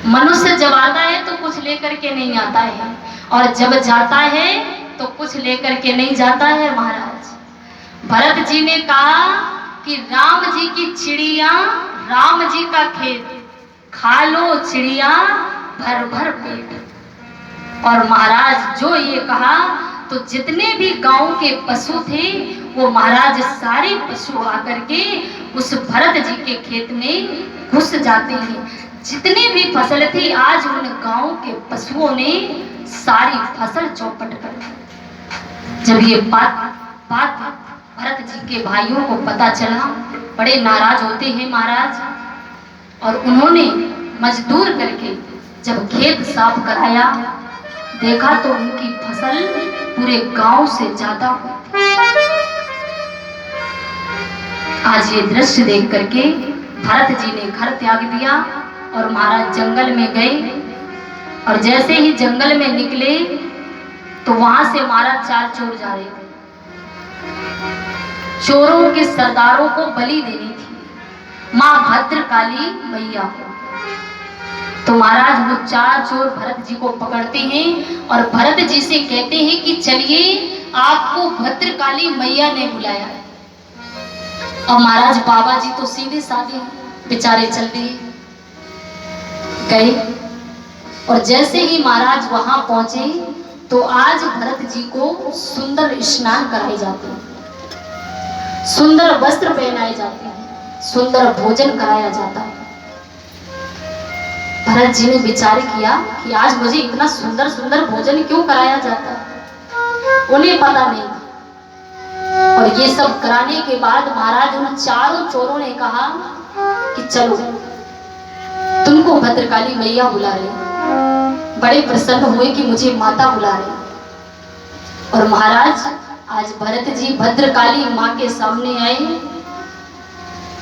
मनुष्य जब आता है तो कुछ लेकर के नहीं आता है, और जब जाता है तो कुछ लेकर के नहीं जाता है। महाराज भरत जी ने कहा कि राम जी की चिड़िया, राम जी का खेत, खा लो चिड़िया भर भर पेट। और महाराज जो ये कहा तो जितने भी गांव के पशु थे वो महाराज सारे पशु आकर के उस भरत जी के खेत में घुस जाते हैं। जितनी भी फसल थी आज उन गांव के पशुओं ने सारी फसल चौपट कर दी। जब ये बात भरत जी के भाइयों को पता चला, बड़े नाराज होते हैं महाराज, और उन्होंने मजदूर करके जब खेत साफ कराया, देखा तो उनकी फसल पूरे गांव से ज्यादा हुई। आज ये दृश्य देख करके भरत जी ने घर त्याग दिया और महाराज जंगल में गए। और जैसे ही जंगल में निकले तो वहां से महाराज 4 चोर जा रहे थे। चोरों के सरदारों को बलि देनी थी मां भद्रकाली मैया को। तो महाराज वो 4 चोर भरत जी को पकड़ते हैं और भरत जी से कहते हैं कि चलिए आपको भद्रकाली मैया ने बुलाया है। और महाराज बाबा जी तो सीधे साधे बेचारे चल दिए गए। और जैसे ही महाराज वहां पहुंचे तो आज भरत जी को सुंदर स्नान कराए जाते हैं, सुंदर वस्त्र पहनाए जाते हैं, सुंदर भोजन कराया जाता है। भरत जी ने विचार किया कि आज मुझे इतना सुंदर सुंदर भोजन क्यों कराया जाता है, उन्हें पता नहीं। और ये सब कराने के बाद महाराज उन 4 चोरों ने कहा कि चलो तुमको भद्रकाली मैया बुला रहे। बड़े प्रसन्न हुए कि मुझे माता बुला रहे। और महाराज आज भरत जी भद्रकाली माँ के सामने आए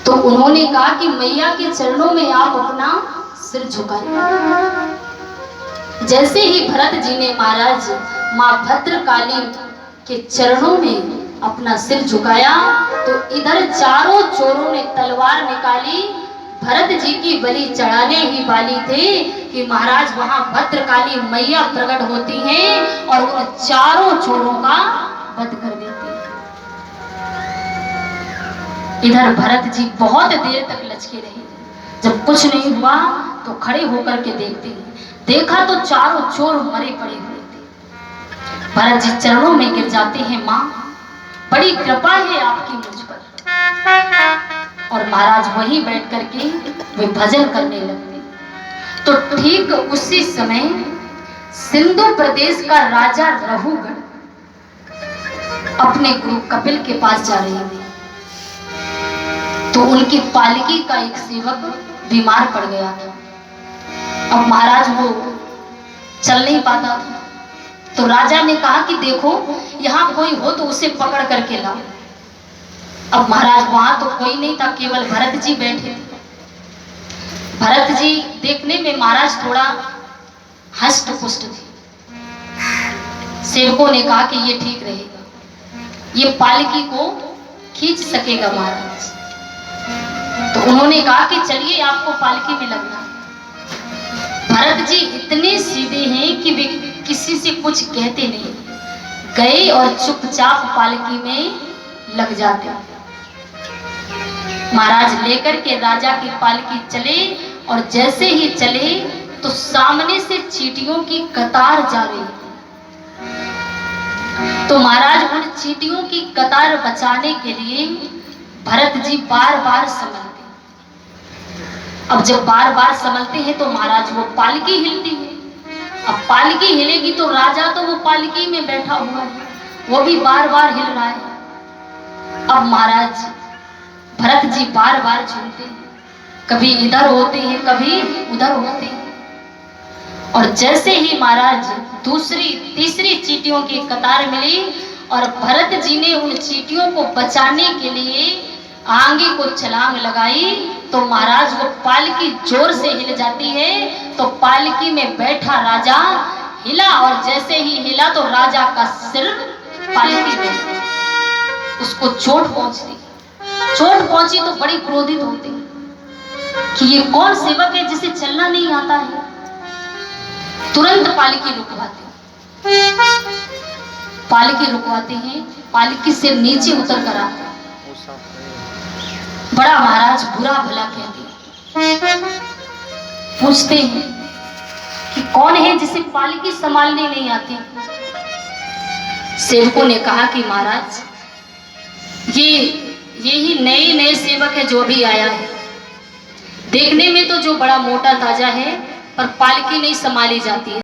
तो उन्होंने कहा कि मैया के चरणों में आप अपना सिर झुकाइए। जैसे ही भरत जी ने महाराज माँ भद्रकाली के चरणों में अपना सिर झुकाया तो इधर 4 चोरों ने तलवार निकाली। भरत जी की बलि चढ़ाने ही वाली थे कि महाराज वहां भद्रकाली मैया प्रकट होती हैं और उन 4 चोरों का वध कर देती है। इधर भरत जी बहुत देर तक लचके रहे। जब कुछ नहीं हुआ तो खड़े होकर के देखते हैं, देखा तो 4 चोर मरे पड़े हुए थे। भरत जी चरणों में गिर जाते हैं, माँ बड़ी कृपा है आपकी मुझ पर। और महाराज वहीं बैठ करके वे भजन करने लगते। तो ठीक उसी समय सिंधु प्रदेश का राजा रघुगण अपने गुरु कपिल के पास जा रहे थे। तो उनकी पालकी का एक सेवक बीमार पड़ गया था। अब महाराज वो चल नहीं पाता था। तो राजा ने कहा कि देखो यहाँ कोई हो तो उसे पकड़ करके लाओ। अब महाराज वहां तो कोई नहीं था, केवल भरत जी बैठे थे। भरत जी देखने में महाराज थोड़ा हष्ट पुष्ट थे। सेवकों ने कहा कि ये ठीक रहेगा, ये पालकी को खींच सकेगा महाराज। तो उन्होंने कहा कि चलिए आपको पालकी में लगना। भरत जी इतने सीधे हैं कि वे किसी से कुछ कहते नहीं, गए और चुपचाप पालकी में लग जाते। महाराज लेकर के राजा की पालकी चले और जैसे ही चले तो सामने से चींटियों की कतार जा रही। तो महाराज उन चींटियों की कतार बचाने के लिए भरत जी बार बार संभलते। अब जब बार बार संभलते हैं तो महाराज वो पालकी हिलती है। अब पालकी हिलेगी तो राजा तो वो पालकी में बैठा हुआ है, वो भी बार बार हिल रहा है। अब महाराज भरत जी बार बार झूमते हैं, कभी इधर होते हैं कभी उधर होते हैं। और जैसे ही महाराज दूसरी तीसरी चींटियों की कतार मिली और भरत जी ने उन चींटियों को बचाने के लिए आगे को छलांग लगाई तो महाराज वो पालकी जोर से हिल जाती है। तो पालकी में बैठा राजा हिला और जैसे ही हिला तो राजा का सिर पालकी में उसको चोट पहुंचती। चोट पहुंची तो बड़ी क्रोधित होती कि ये कौन सेवक है जिसे चलना नहीं आता है, तुरंत पालकी रुकवाते हैं, पालकी से नीचे उतर कर आते हैं। बड़ा महाराज बुरा भला कहते हैं, पूछते हैं कि कौन है जिसे पालकी संभालने नहीं आती। सेवकों ने कहा कि महाराज ये ही नए सेवक है जो भी आया है। देखने में तो जो बड़ा मोटा ताजा है, पर पालकी नहीं संभाली जाती है।